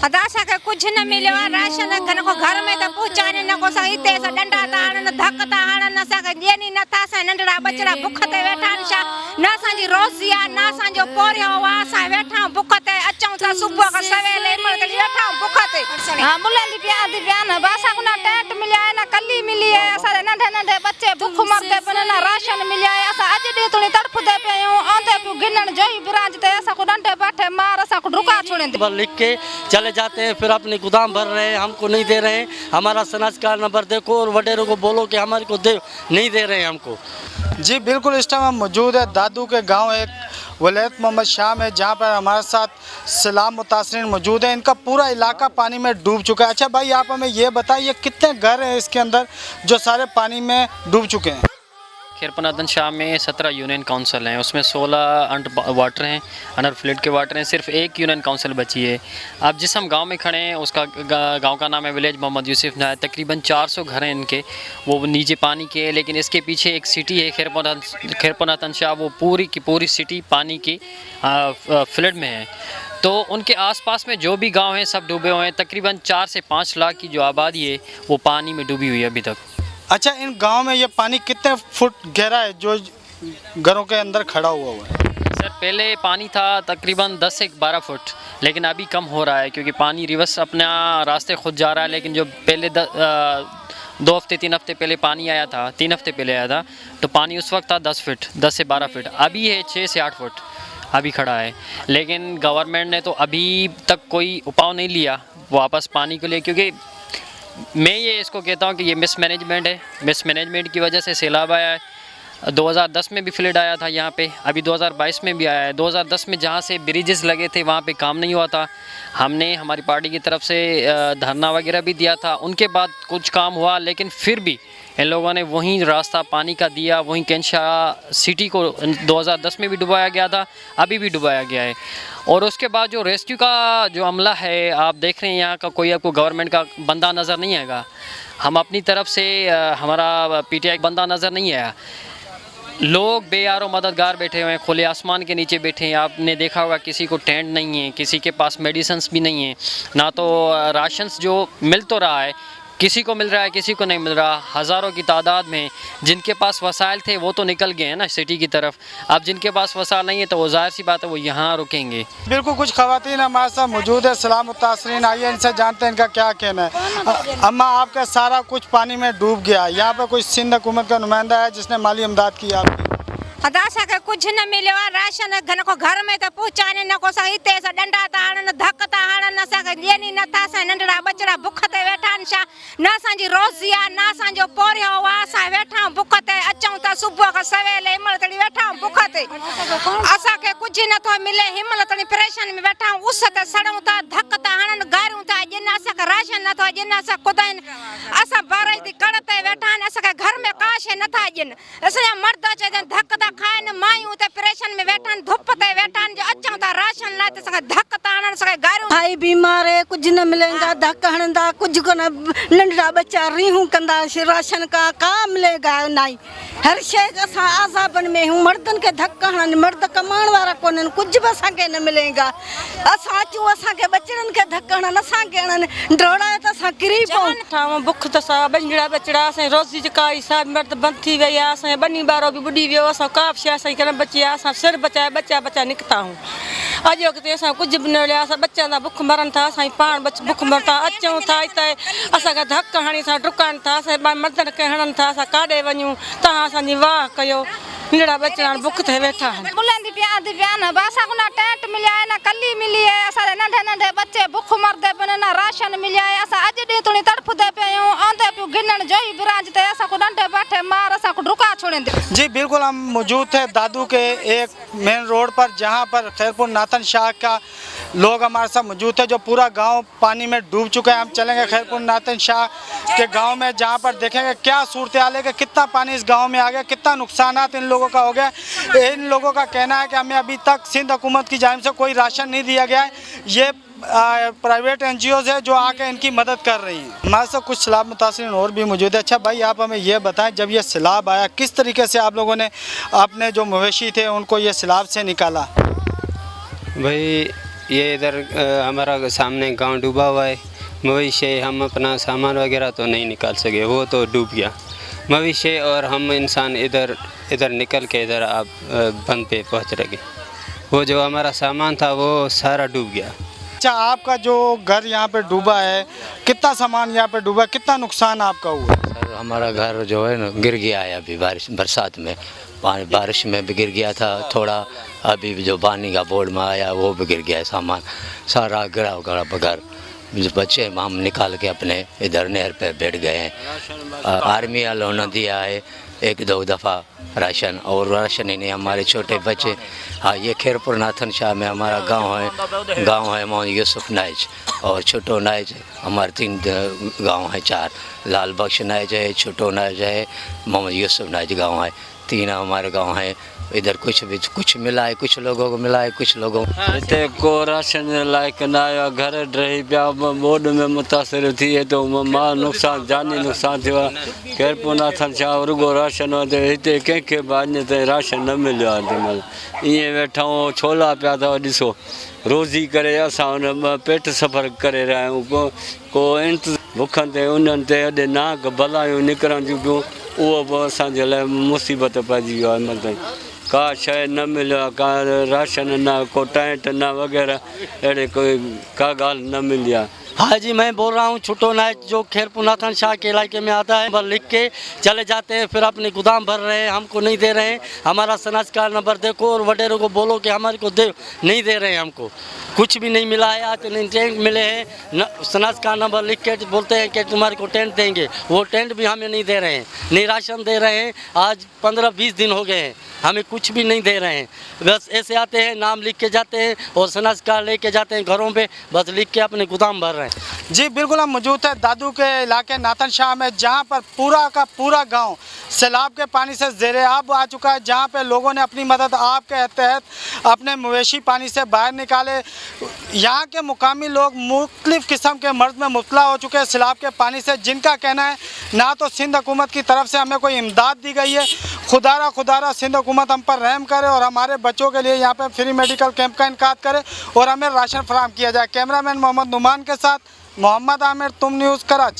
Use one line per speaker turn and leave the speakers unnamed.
अदासा के कुछ न मिलो राशन घन को घर में तो पहुंचाने न को सहिते स डंडा ताण न धक ताण न सा के जेनी न था सा नंडड़ा बचड़ा भुखते वेठान शा न सांजी रोसिया न सांजो पोरियो वासा वेठा भुखते अचौं ता सुबह का सवेले मर के वेठा भुखते हां बुलंदी पिया न बासा को ना टेंट मिलिया न कल्ली मिली है असा नंढे नंढे बच्चे भूख मरते पण न राशन मिलिया है असा अज दी तुनी तड़फ दे पियो आंदे पु गिनन जोई बिराजते असा को डंडे बैठे मार असा को रुका छोड़े
लिख के चले जाते हैं, फिर अपने गोदाम भर रहे हैं, हमको नहीं दे रहे हैं। हमारा शनाख्त कार्ड नंबर देखो और वडेरों को बोलो कि हमारे को दे, नहीं दे रहे हैं हमको।
जी बिल्कुल, इस टाइम हम मौजूद है दादू के गांव एक वलायत मोहम्मद शाम है, जहां पर हमारे साथ सलाम मुतासरीन मौजूद है। इनका पूरा इलाका पानी में डूब चुका है। अच्छा भाई, आप हमें ये बताइए कितने घर हैं इसके अंदर जो सारे पानी में डूब चुके हैं?
खैरपुनातन शाह में 17 यूनियन काउंसिल हैं, उसमें 16 अंडर वाटर हैं, अंडर फ्लड के वाटर हैं, सिर्फ एक यूनियन काउंसिल बची है। अब जिस हम गांव में खड़े हैं उसका गांव का नाम है विलेज मोहम्मद यूसुफ ना, तकरीबन 400 घर हैं इनके, वो नीचे पानी के है। लेकिन इसके पीछे एक सिटी है खैरपुनातन शाह, वो पूरी की पूरी सिटी पानी की फ्लड में है। तो उनके आसपास में जो भी गांव हैं सब डूबे हुए हैं। तकरीबन 4 से 5 लाख की जो आबादी है वो पानी में डूबी हुई है अभी तक।
अच्छा, इन गांव में ये पानी कितने फुट गहरा है जो घरों के अंदर खड़ा हुआ है?
सर पहले पानी था तकरीबन 10 से 12 फुट, लेकिन अभी कम हो रहा है क्योंकि पानी रिवर्स अपना रास्ते खुद जा रहा है। लेकिन जो पहले 2 हफ्ते 3 हफ्ते पहले पानी आया था, 3 हफ्ते पहले आया था, तो पानी उस वक्त था 10 फुट, 10 से 12 फुट। अभी है 6 से 8 फुट अभी खड़ा है। लेकिन गवर्नमेंट ने तो अभी तक कोई उपाय नहीं लिया वापस पानी के लिए, क्योंकि मैं ये इसको कहता हूँ कि ये मिसमैनेजमेंट है। मिसमैनेजमेंट की वजह से सैलाब आया है। 2010 में भी फ्लड आया था यहाँ पे, अभी 2022 में भी आया है। 2010 में जहाँ से ब्रिजेस लगे थे वहाँ पे काम नहीं हुआ था, हमने हमारी पार्टी की तरफ से धरना वगैरह भी दिया था। उनके बाद कुछ काम हुआ, लेकिन फिर भी इन लोगों ने वहीं रास्ता पानी का दिया। वहीं कैंशा सिटी को 2010 में भी डुबाया गया था, अभी भी डुबाया गया है। और उसके बाद जो रेस्क्यू का जो अमला है, आप देख रहे हैं यहाँ का कोई आपको गवर्नमेंट का बंदा नज़र नहीं आएगा। हम अपनी तरफ से हमारा पीटीआई बंदा नज़र नहीं आया। लोग बेयारो मददगार बैठे हुए हैं, खुले आसमान के नीचे बैठे हैं। आपने देखा होगा किसी को टेंट नहीं है, किसी के पास मेडिसिन्स भी नहीं है, ना तो राशंस जो मिल तो रहा है, किसी को मिल रहा है किसी को नहीं मिल रहा। हज़ारों की तादाद में जिनके पास वसाइल थे वो तो निकल गए हैं ना सिटी की तरफ। अब जिनके पास वसाइल नहीं है तो वो जाहिर सी बात है वो यहाँ रुकेंगे।
बिल्कुल, कुछ खवातीन हमारे साथ मौजूद है, सलाम मुतासरीन। आइए इनसे जानते हैं इनका क्या कहना है। अम्मा, आपका सारा कुछ पानी में डूब गया, यहाँ पर कोई सिंध हुकूमत का नुमाइंदा है जिसने माली इमदाद की आपकी?
अदासा के कुछ न मिलो राशन घन को घर में तो पहुंचाने न को सहिते स डंडा ताण न धक ताण न सा के जेनी न था सा नंडड़ा बचड़ा भुखते वेठान शा न सांजी रोसिया न सांजो पोरियो वासा वेठा भुखते अचौं ता सुबह का सवेले हिमल तड़ी वेठा भुखते असा के कुछ न तो मिले। हिमल तड़ी परेशान में वेठा उस ते सड़ूं ता धक ताण गारूं ता जिन असा का राशन न तो जिन असा खुदाइन असा बारह दी कड़ते वेठान असा के घर में काशे न था जिन असा मर्द चे धक खान मायूं ते परेशान में वेठान धुप ते वेठान जो अचौं ता राशन लाते सके धक ताणन सके गारू
भाई बीमार है, कुछ न मिलेगा, धक हणंदा, कुछ को न नंढड़ा बच्चा रीहूं कंदा, राशन का मिलेगा नहीं। हर शे असा आजाबन में हूं, मर्दन के धक हणन, मर्द कमाण वाला कोनन, कुछ भी असा के न मिलेगा। असा चू असा के बच्चन के धक हणन, असा के हणन ड्रोड़ा त असा किरी पऊं
ठाव भुख त सा बंजड़ा बचड़ा से रोजी जकाई सा मर्द बंथी गया से बनी बारो भी बुढ़ी वियो असा काफिया सही कर बचिया असा सिर बचाए बच्चा निकता हूं। अज वक़्तु असां कुछ बि न लिया, असां बच्चा था भुख मरन था, असां पाण भुख मरता अचूं था हिते असांखे धक हणी असां डुकनि था, असां मर्दनि खे हणनि था, असां काॾे वञूं, तव्हां असांजी वाह कयो। नंढड़ा बच्चा भुख ते वेठा आहिनि।
बुलंदी पिया न बासा को ना टेंट मिलिया है ना कल्ली मिली है। असा नंढे नंढे बच्चे भुख मरदे पे ना राशन मिलिया है। असा अज दी तुनी तड़फ दे पियो आंदे पियो गिनन जोई बिराजते असा को डंडे बैठे मार असा को रुका छोड़े दे।
जी बिल्कुल, हम मौजूद थे दादू के एक मेन रोड पर, जहां पर खैरपुनातन शाह का लोग हमारे साथ मौजूद थे, जो पूरा गांव पानी में डूब चुका है। हम चलेंगे खैरपुनातन शाह के गांव में, जहां पर देखेंगे क्या सूरत हाल है कि कितना पानी इस गांव में आ गया, कितना नुकसान इन लोगों का हो गया। इन लोगों का कहना है कि हमें अभी तक सिंध हुकूमत की जानिब से कोई राशन नहीं दिया गया है। ये प्राइवेट NGOs है जो आके इनकी मदद कर रही हैं। हमारे साथ कुछ सैलाब मुतासरीन और भी मौजूद है। अच्छा भाई, आप हमें ये बताएं, जब ये सैलाब आया किस तरीके से आप लोगों ने अपने जो मवेशी थे उनको ये सैलाब से निकाला?
भाई ये इधर हमारा सामने गांव डूबा हुआ है। भविष्य हम अपना सामान वगैरह तो नहीं निकाल सके, वो तो डूब गया भविष्य, और हम इंसान इधर निकल के इधर आप बंद पे पहुंच रहे। वो जो हमारा सामान था वो सारा डूब गया।
अच्छा, आपका जो घर यहाँ पे डूबा है, कितना सामान यहाँ पे डूबा, कितना नुकसान आपका हुआ?
सर हमारा घर जो है ना गिर गया है अभी बरसात में, बारिश में भी गिर गया था थोड़ा, अभी जो पानी का बोर्ड में आया वो भी गिर गया है, सामान सारा गिरा घर। जो बच्चे हम निकाल के अपने इधर नहर पे बैठ गए हैं। आर्मी वालों ने दिया है 1-2 दफ़ा राशन, और राशन ही नहीं, हमारे छोटे बच्चे। हाँ, ये खैरपुर नाथन शाह में हमारा गांव है मोहम्मद यूसुफ नाइज और छोटो नाइज। हमारे 3 गांव है, 4 लाल बख्श नाइज है, छोटो नाइज है, मोहम्मद यूसुफ नाइज गांव है, 3 हमारे गांव है। इधर कुछ मिला है, कुछ लोगों को मिला है, कुछ लोगों
इतने को राशन लायक ना आया, घर रही पिया बोर्ड में मुतासिर थी है, तो मां नुकसान जानी नुकसान थियो। खैरपुर नाथन शाह रुगो राशन हिते कंहिंखे बि अञे ताईं राशन न मिलियो आहे। ईअं वेठा आहियूं, छोला पिया अथव ॾिसो, रोज़ी करे असां हुन पेट सफ़र करे रहिया आहियूं। को बुखनि ते उन्हनि ते अॼु नाक भलायूं निकिरनि थियूं पियूं, उहो बि असांजे लाइ मुसीबत पइजी वियो आहे। मतिलबु का शइ न मिलियो, का राशन न, को टेंट न वगैरह, अड़े का ॻाल्हि न मिली आहे। हाँ जी, मैं बोल रहा हूँ छोटो नाइज जो खैरपुर नाथन शाह के इलाके में आता है, बस लिख के चले जाते हैं, फिर अपने गोदाम भर रहे हैं, हमको नहीं दे रहे हैं। हमारा शनाख्त नंबर देखो और वडेरों को बोलो कि हमारे को दे, नहीं दे रहे हैं, हमको कुछ भी नहीं मिला है। आज नहीं टेंट मिले हैं, शनाख्त नंबर लिख के बोलते हैं कि तुम्हारे को टेंट देंगे, वो टेंट भी हमें नहीं दे रहे हैं, नहीं राशन दे रहे हैं। आज 15-20 दिन हो गए हैं, हमें कुछ भी नहीं दे रहे हैं। बस ऐसे आते हैं, नाम लिख के जाते हैं और शनाख्त कार्ड लेके जाते हैं घरों पे, बस लिख के अपने गोदाम भर रहे हैं।
जी बिल्कुल, हम मौजूद है दादू के इलाके नाथन शाह में, जहाँ पर पूरा का पूरा गांव सैलाब के पानी से ज़ेरे आब आ चुका है, जहाँ पे लोगों ने अपनी मदद आप के तहत अपने मवेशी पानी से बाहर निकाले। यहाँ के मुकामी लोग मुख्तलिफ़ किस्म के मर्ज में मुब्तला हो चुके हैं सैलाब के पानी से, जिनका कहना है ना तो सिंध हुकूमत की तरफ से हमें कोई इमदाद दी गई है। खुदारा सिंध हुकूमत हम पर रहम करे और हमारे बच्चों के लिए यहाँ पे फ्री मेडिकल कैंप का इनकाद करे और हमें राशन फराहम किया जाए। कैमरामैन मोहम्मद नुमान के साथ मोहम्मद आमिर, तुम न्यूज़, कराची।